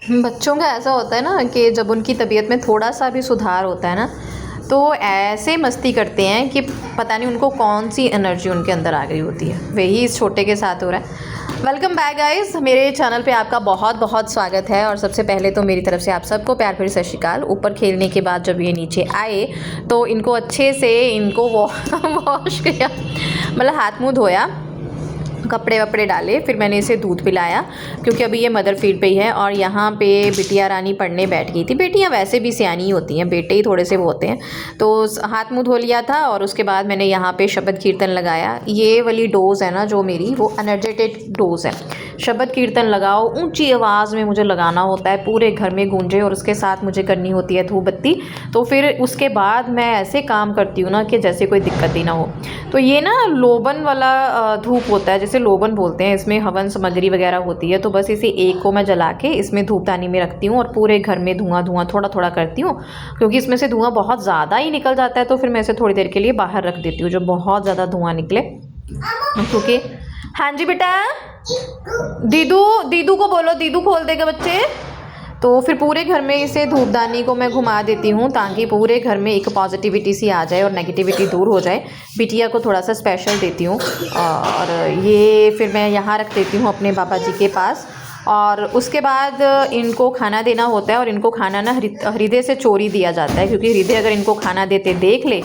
बच्चों का ऐसा होता है ना कि जब उनकी तबीयत में थोड़ा सा भी सुधार होता है ना, तो ऐसे मस्ती करते हैं कि पता नहीं उनको कौन सी एनर्जी उनके अंदर आ गई होती है। वही इस छोटे के साथ हो रहा है। वेलकम बैक गाइस, मेरे चैनल पे आपका बहुत बहुत स्वागत है। और सबसे पहले तो मेरी तरफ से आप सबको प्यार भरी सत श्री अकाल। ऊपर खेलने के बाद जब ये नीचे आए तो इनको अच्छे से इनको वॉश किया, मतलब हाथ मुँह धोया, कपड़े वपड़े डाले, फिर मैंने इसे दूध पिलाया क्योंकि अभी ये मदर फीड पे ही है। और यहाँ पे बिटिया रानी पढ़ने बैठ गई थी। बेटियाँ वैसे भी सियानी होती हैं, बेटे ही थोड़े से वो होते हैं। तो हाथ मुँह धो लिया था और उसके बाद मैंने यहाँ पे शब्द कीर्तन लगाया। ये वाली डोज़ है ना जो मेरी, वो एनर्जेटिक डोज़ है। शब्द कीर्तन लगाओ, ऊंची आवाज़ में मुझे लगाना होता है, पूरे घर में गूंजे, और उसके साथ मुझे करनी होती है धूप बत्ती। तो फिर उसके बाद मैं ऐसे काम करती हूँ ना कि जैसे कोई दिक्कत ही ना हो। तो ये ना लोबन वाला धूप होता है, जैसे लोबन बोलते हैं, इसमें हवन सामग्री वगैरह होती है। तो बस इसे एक को मैं जला के इसमें धूपदानी में रखती हूँ और पूरे घर में धुआं धुआं थोड़ा थोड़ा करती हूँ, क्योंकि इसमें से धुआं बहुत ज़्यादा ही निकल जाता है। तो फिर मैं इसे थोड़ी देर के लिए बाहर रख देती हूँ, जो बहुत ज़्यादा धुआं निकले, क्योंकि हाँ जी बेटा, दीदू दीदू को बोलो, दीदू खोल देगा बच्चे। तो फिर पूरे घर में इसे धूपदानी को मैं घुमा देती हूँ ताकि पूरे घर में एक पॉजिटिविटी सी आ जाए और नेगेटिविटी दूर हो जाए। बिटिया को थोड़ा सा स्पेशल देती हूँ और ये फिर मैं यहाँ रख देती हूँ अपने बाबा जी के पास। और उसके बाद इनको खाना देना होता है, और इनको खाना ना हृदय से चोरी दिया जाता है, क्योंकि हृदय अगर इनको खाना देते देख ले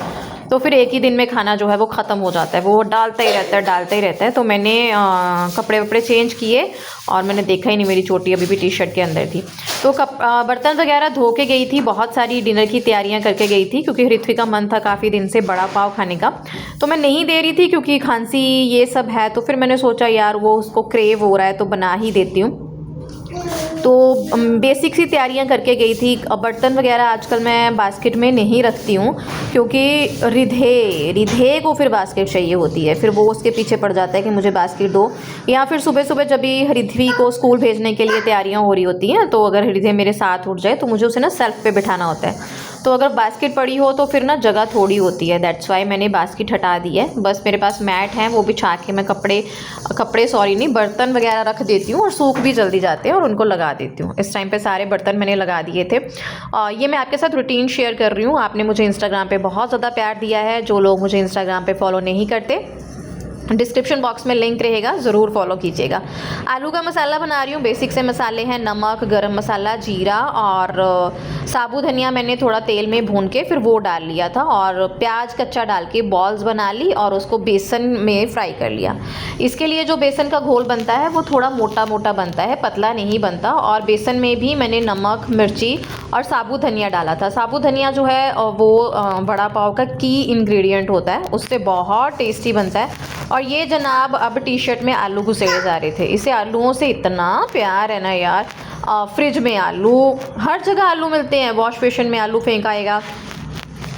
तो फिर एक ही दिन में खाना जो है वो ख़त्म हो जाता है, वो डालता ही रहता है डालता ही रहता है। तो मैंने कपड़े वपड़े चेंज किए और मैंने देखा ही नहीं, मेरी चोटी अभी भी टी शर्ट के अंदर थी। तो बर्तन वगैरह धो के गई थी, बहुत सारी डिनर की तैयारियां करके गई थी, क्योंकि ऋत्विक का मन था काफ़ी दिन से बड़ा पाव खाने का। तो मैं नहीं दे रही थी क्योंकि खांसी ये सब है। तो फिर मैंने सोचा यार वो उसको क्रेव हो रहा है तो बना ही देती हूँ। तो बेसिक सी तैयारियां करके गई थी। बर्तन वगैरह आजकल मैं बास्केट में नहीं रखती हूँ, क्योंकि रिधे को फिर बास्केट चाहिए होती है, फिर वो उसके पीछे पड़ जाता है कि मुझे बास्केट दो। या फिर सुबह सुबह जब भी रिधवी को स्कूल भेजने के लिए तैयारियां हो रही होती हैं, तो अगर रिधे मेरे साथ उठ जाए तो मुझे उसे ना सेल्फ पे बिठाना होता है। तो अगर बास्केट पड़ी हो तो फिर ना जगह थोड़ी होती है, दैट्स वाई मैंने बास्केट हटा दी है। बस मेरे पास मैट है, वो बिछा के मैं कपड़े सॉरी नहीं, बर्तन वगैरह रख देती हूँ, और सूख भी जल्दी जाते हैं और उनको लगा देती हूँ। इस टाइम पे सारे बर्तन मैंने लगा दिए थे। ये मैं आपके साथ रूटीन शेयर कर रही हूँ। आपने मुझे इंस्टाग्राम पे बहुत ज़्यादा प्यार दिया है। जो लोग मुझे इंस्टाग्राम पे फॉलो नहीं करते, डिस्क्रिप्शन बॉक्स में लिंक रहेगा, ज़रूर फॉलो कीजिएगा। आलू का मसाला बना रही हूँ। बेसिक से मसाले हैं नमक, गरम मसाला, जीरा और साबुत धनिया मैंने थोड़ा तेल में भून के फिर वो डाल लिया था, और प्याज कच्चा डाल के बॉल्स बना ली और उसको बेसन में फ्राई कर लिया। इसके लिए जो बेसन का घोल बनता है वो थोड़ा मोटा मोटा बनता है, पतला नहीं बनता। और बेसन में भी मैंने नमक, मिर्ची और साबुत धनिया डाला था। साबुत धनिया जो है वो बड़ा पाव का की इंग्रेडिएंट होता है, उससे बहुत टेस्टी बनता है। और ये जनाब अब टी शर्ट में आलू घुसेड़े जा रहे थे। इसे आलूओं से इतना प्यार है ना यार। फ्रिज में आलू, हर जगह आलू मिलते हैं, वॉश बेसिन में आलू फेंकाएगा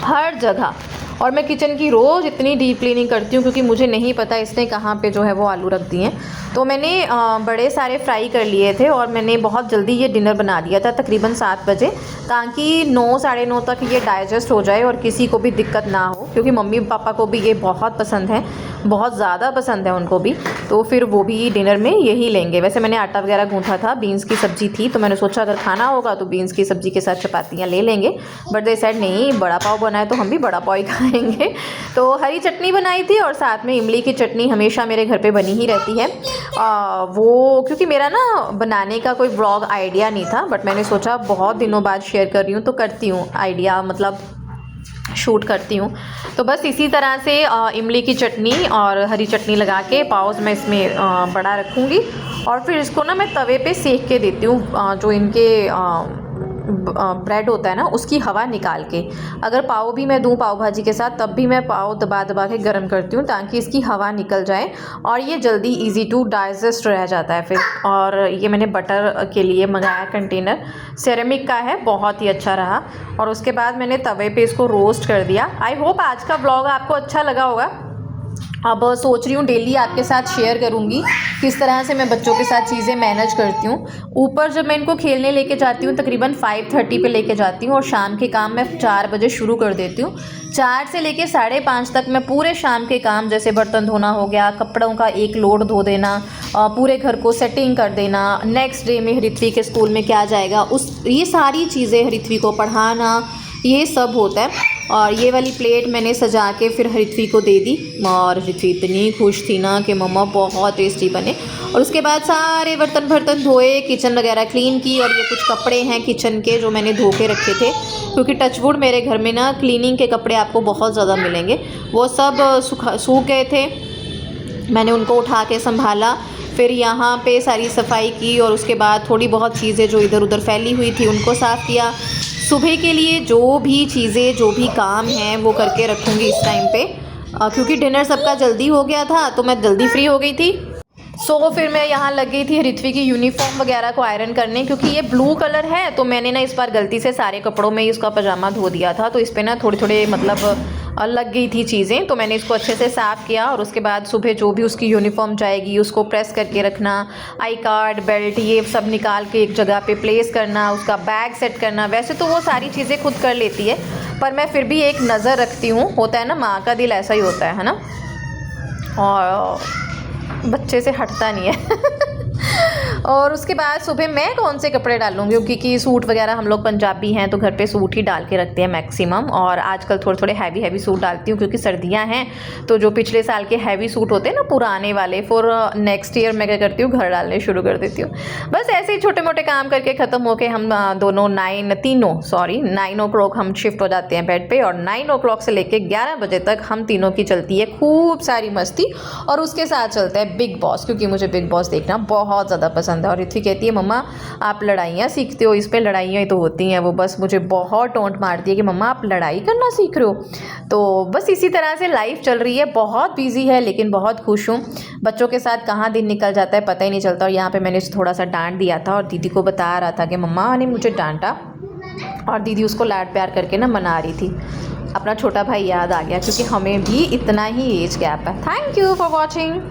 हर जगह। और मैं किचन की रोज़ इतनी डीप क्लीनिंग करती हूँ, क्योंकि मुझे नहीं पता इसने कहाँ पे जो है वो आलू रख दिए हैं। तो मैंने बड़े सारे फ्राई कर लिए थे, और मैंने बहुत जल्दी ये डिनर बना दिया था, तकरीबन 7 बजे, ताकि 9 साढ़े 9 तक ये डाइजेस्ट हो जाए और किसी को भी दिक्कत ना हो, क्योंकि मम्मी पापा को भी ये बहुत पसंद है, बहुत ज़्यादा पसंद है उनको भी। तो फिर वो भी डिनर में यही लेंगे। वैसे मैंने आटा वगैरह गूँथा था, बीन्स की सब्ज़ी थी, तो मैंने सोचा अगर खाना होगा तो बीन्स की सब्ज़ी के साथ चपातियाँ ले लेंगे। बट दे सेड नहीं, बड़ा पाव बनाए तो हम भी बड़ा पाव ही खाएंगे। तो हरी चटनी बनाई थी, और साथ में इमली की चटनी हमेशा मेरे घर पे बनी ही रहती है। वो क्योंकि मेरा ना बनाने का कोई व्लॉग आइडिया नहीं था, बट मैंने सोचा बहुत दिनों बाद शेयर कर रही हूँ तो करती हूँ, आइडिया मतलब शूट करती हूँ। तो बस इसी तरह से इमली की चटनी और हरी चटनी लगा के पाव मैं इसमें बड़ा रखूँगी, और फिर इसको ना मैं तवे पे सेक के देती हूँ, जो इनके ब्रेड होता है ना उसकी हवा निकाल के। अगर पाव भी मैं दूँ पाव भाजी के साथ, तब भी मैं पाव दबा दबा के गर्म करती हूँ ताकि इसकी हवा निकल जाए और ये जल्दी इजी टू डाइजेस्ट रह जाता है फिर। और ये मैंने बटर के लिए मंगाया कंटेनर, सेरेमिक का है, बहुत ही अच्छा रहा। और उसके बाद मैंने तवे पे इसको रोस्ट कर दिया। आई होप आज का ब्लॉग आपको अच्छा लगा होगा। अब सोच रही हूँ डेली आपके साथ शेयर करूँगी किस तरह से मैं बच्चों के साथ चीज़ें मैनेज करती हूँ। ऊपर जब मैं इनको खेलने लेके जाती हूँ तकरीबन 5:30 पे लेके जाती हूँ और शाम के काम मैं 4 बजे शुरू कर देती हूँ। 4 से लेके 5:30 तक मैं पूरे शाम के काम, जैसे बर्तन धोना हो गया, कपड़ों का एक लोड धो देना, पूरे घर को सेटिंग कर देना, नेक्स्ट डे में हरिथ्वी के स्कूल में क्या जाएगा ये सारी चीज़ें, हरिथ्वी को पढ़ाना, ये सब होता है। और ये वाली प्लेट मैंने सजा के फिर हरिथ्वी को दे दी और हरिथ्वी इतनी खुश थी ना कि मम्मा बहुत टेस्टी बने। और उसके बाद सारे बर्तन धोए, किचन वगैरह क्लीन की। और ये कुछ कपड़े हैं किचन के जो मैंने धो के रखे थे, क्योंकि टचवुड मेरे घर में ना क्लीनिंग के कपड़े आपको बहुत ज़्यादा मिलेंगे। वो सब सूख गए थे, मैंने उनको उठा के संभाला। फिर यहाँ पे सारी सफाई की और उसके बाद थोड़ी बहुत चीज़ें जो इधर उधर फैली हुई थी उनको साफ़ किया। सुबह के लिए जो भी चीज़ें, जो भी काम हैं वो करके रखूँगी इस टाइम पे, क्योंकि डिनर सबका जल्दी हो गया था तो मैं जल्दी फ्री हो गई थी। फिर मैं यहाँ लग गई थी हरिथ्वी की यूनिफॉर्म वगैरह को आयरन करने, क्योंकि ये ब्लू कलर है तो मैंने ना इस बार गलती से सारे कपड़ों में ही उसका पजामा धो दिया था, तो इस पर ना थोड़े मतलब लग गई थी चीज़ें। तो मैंने इसको अच्छे से साफ़ किया और उसके बाद सुबह जो भी उसकी यूनिफॉर्म जाएगी उसको प्रेस करके रखना, आई कार्ड, बेल्ट, ये सब निकाल के एक जगह पे प्लेस करना, उसका बैग सेट करना। वैसे तो वो सारी चीज़ें खुद कर लेती है, पर मैं फिर भी एक नज़र रखती हूँ। होता है ना, माँ का दिल ऐसा ही होता है ना, और बच्चे से हटता नहीं है। और उसके बाद सुबह मैं कौन से कपड़े डालूँगी, क्योंकि सूट वगैरह हम लोग पंजाबी हैं तो घर पे सूट ही डाल के रखते हैं मैक्सिमम। और आजकल थोड़े हैवी सूट डालती हूँ क्योंकि सर्दियाँ हैं, तो जो पिछले साल के हैवी सूट होते हैं ना पुराने वाले, फिर नेक्स्ट ईयर मैं क्या करती हूँ, घर डालने शुरू कर देती हूँ। बस ऐसे ही छोटे मोटे काम करके ख़त्म होके हम दोनों 9 o'clock हम शिफ्ट हो जाते हैं बेड पे। और 9 o'clock से लेके 11 बजे तक हम तीनों की चलती है खूब सारी मस्ती। और उसके साथ चलता है बिग बॉस, क्योंकि मुझे बिग बॉस देखना बहुत ज़्यादा पसंद है। और रिथि कहती है मम्मा आप लड़ाइयाँ सीखते हो, इस पे लड़ाइयाँ ही तो होती हैं। वो बस मुझे बहुत टोंट मारती है कि मम्मा आप लड़ाई करना सीख रहे हो। तो बस इसी तरह से लाइफ चल रही है, बहुत बिजी है लेकिन बहुत खुश हूँ। बच्चों के साथ कहाँ दिन निकल जाता है पता ही नहीं चलता। और यहाँ पे मैंने थोड़ा सा डांट दिया था और दीदी को बता रहा था कि मम्मा ने मुझे डांटा, और दीदी उसको लाड प्यार करके ना मना रही थी। अपना छोटा भाई याद आ गया, क्योंकि हमें भी इतना ही एज गैप है। Thank you for watching.